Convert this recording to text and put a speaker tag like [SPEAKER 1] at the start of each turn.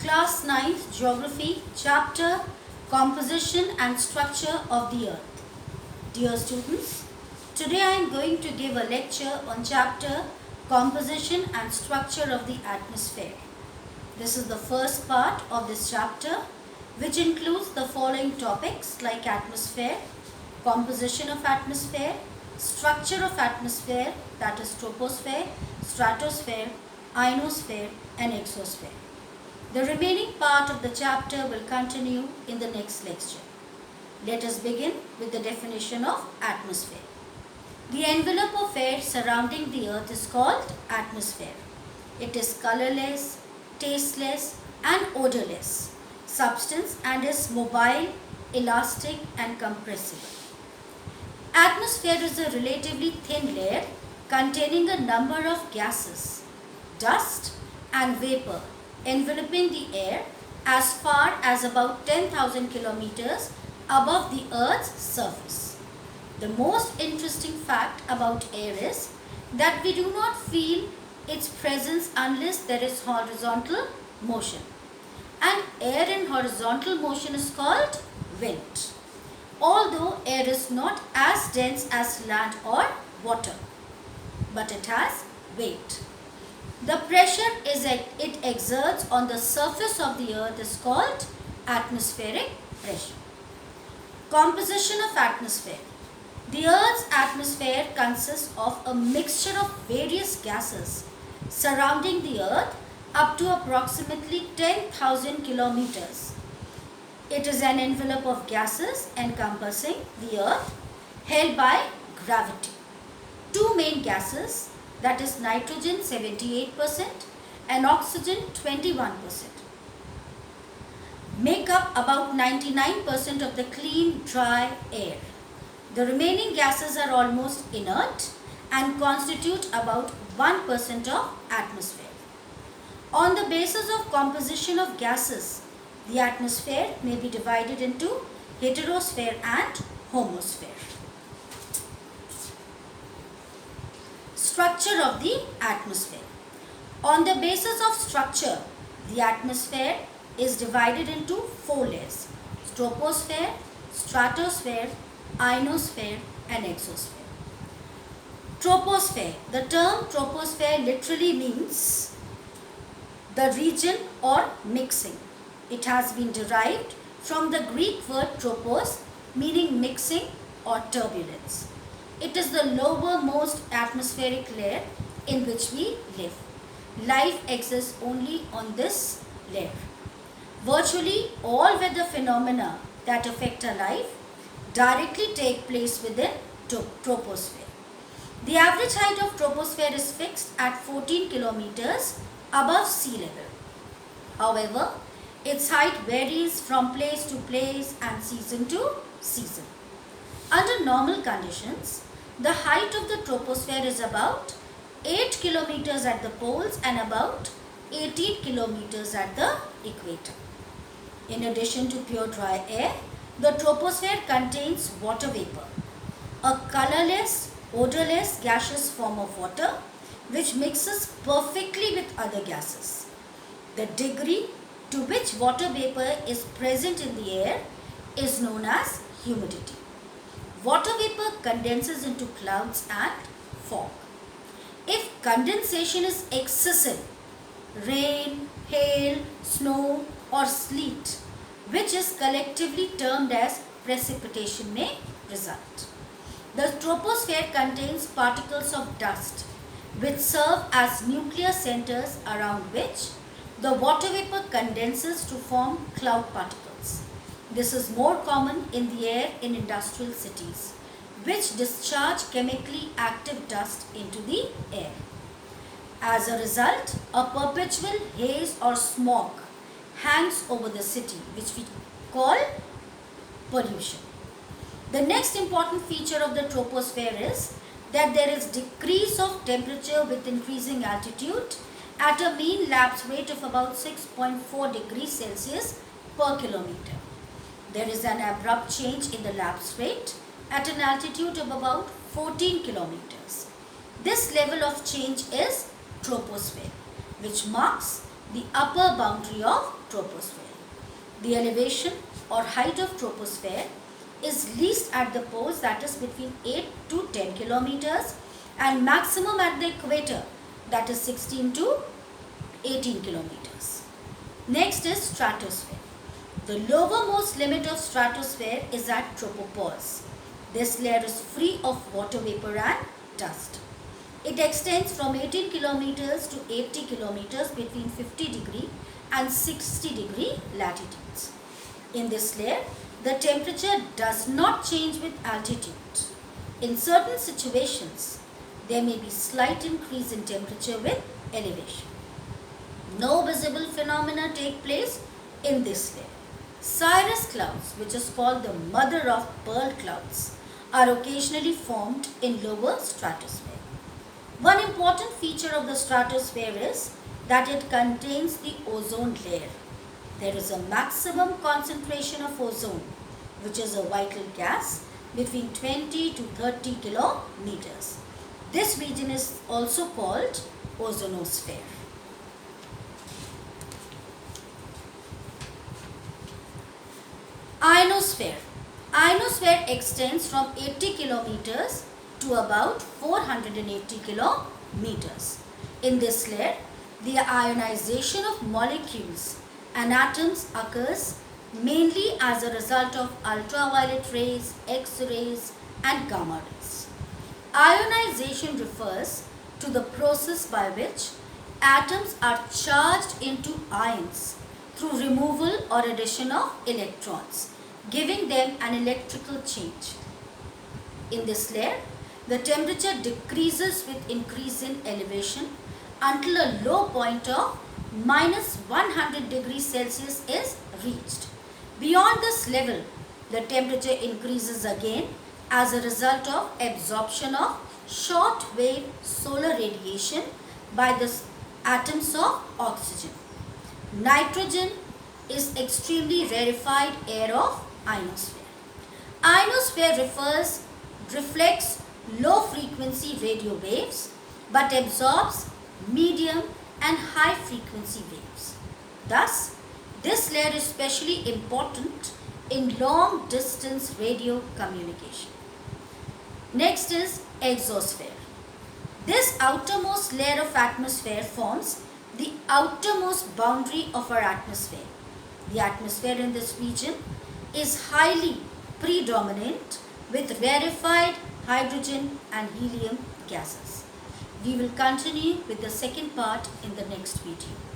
[SPEAKER 1] Class 9th Geography, Chapter Composition and Structure of the Earth. Dear students, today I am going to give a lecture on Chapter Composition and Structure of the Atmosphere. This is the first part of this chapter, which includes the following topics like atmosphere, composition of atmosphere, structure of atmosphere, that is troposphere, stratosphere, ionosphere and exosphere. The remaining part of the chapter will continue in the next lecture. Let us begin with the definition of atmosphere. The envelope of air surrounding the earth is called atmosphere. It is colorless, tasteless and odorless substance and is mobile, elastic and compressible. Atmosphere is a relatively thin layer containing a number of gases, dust and vapor enveloping the air as far as about 10,000 kilometers above the Earth's surface. The most interesting fact about air is that we do not feel its presence unless there is horizontal motion. And air in horizontal motion is called wind. Although air is not as dense as land or water, but it has weight. The pressure it exerts on the surface of the earth is called atmospheric pressure. Composition of atmosphere. The earth's atmosphere consists of a mixture of various gases surrounding the earth up to approximately 10,000 kilometers. It is an envelope of gases encompassing the earth held by gravity. Two main gases, that is nitrogen 78% and oxygen 21%, make up about 99% of the clean dry air. The remaining gases are almost inert and constitute about 1% of atmosphere. On the basis of composition of gases, the atmosphere may be divided into heterosphere and homosphere. Structure of the atmosphere. On the basis of structure, the atmosphere is divided into four layers: troposphere, stratosphere, ionosphere and exosphere. Troposphere. The term troposphere literally means the region or mixing. It has been derived from the Greek word tropos, meaning mixing or turbulence. It is the lowermost atmospheric layer in which we live. Life exists only on this layer. Virtually all weather phenomena that affect our life directly take place within troposphere. The average height of troposphere is fixed at 14 kilometers above sea level. However, its height varies from place to place and season to season. Under normal conditions, the height of the troposphere is about 8 kilometers at the poles and about 18 kilometers at the equator. In addition to pure dry air, the troposphere contains water vapor, a colorless, odorless gaseous form of water which mixes perfectly with other gases. The degree to which water vapor is present in the air is known as humidity. Water vapor condenses into clouds and fog. If condensation is excessive, rain, hail, snow or sleet, which is collectively termed as precipitation, may result. The troposphere contains particles of dust which serve as nuclear centers around which the water vapor condenses to form cloud particles. This is more common in the air in industrial cities, which discharge chemically active dust into the air. As a result, a perpetual haze or smog hangs over the city, which we call pollution. The next important feature of the troposphere is that there is decrease of temperature with increasing altitude at a mean lapse rate of about 6.4 degrees Celsius per kilometer. There is an abrupt change in the lapse rate at an altitude of about 14 kilometers. This level of change is troposphere, which marks the upper boundary of troposphere. The elevation or height of troposphere is least at the poles, that is between 8 to 10 kilometers, and maximum at the equator, that is 16 to 18 kilometers. Next is stratosphere. The lowermost limit of stratosphere is at tropopause. This layer is free of water vapor and dust. It extends from 18 kilometers to 80 kilometers between 50 degree and 60 degree latitudes. In this layer, the temperature does not change with altitude. In certain situations, there may be slight increase in temperature with elevation. No visible phenomena take place in this layer. Cirrus clouds, which is called the mother of pearl clouds, are occasionally formed in lower stratosphere. One important feature of the stratosphere is that it contains the ozone layer. There is a maximum concentration of ozone, which is a vital gas, between 20 to 30 kilometers. This region is also called ozonosphere. Ionosphere. Ionosphere extends from 80 kilometers to about 480 kilometers. In this layer, the ionization of molecules and atoms occurs mainly as a result of ultraviolet rays, X-rays and gamma rays. Ionization refers to the process by which atoms are charged into ions through removal or addition of electrons, giving them an electrical change. In this layer, the temperature decreases with increase in elevation until a low point of minus 100 degrees Celsius is reached. Beyond this level, the temperature increases again as a result of absorption of short wave solar radiation by the atoms of oxygen. Nitrogen is extremely rarefied air of ionosphere. Ionosphere reflects low frequency radio waves but absorbs medium and high frequency waves. Thus, this layer is especially important in long distance radio communication. Next is exosphere. This outermost layer of atmosphere forms the outermost boundary of our atmosphere. The atmosphere in this region is highly predominant with rarefied hydrogen and helium gases. We will continue with the second part in the next video.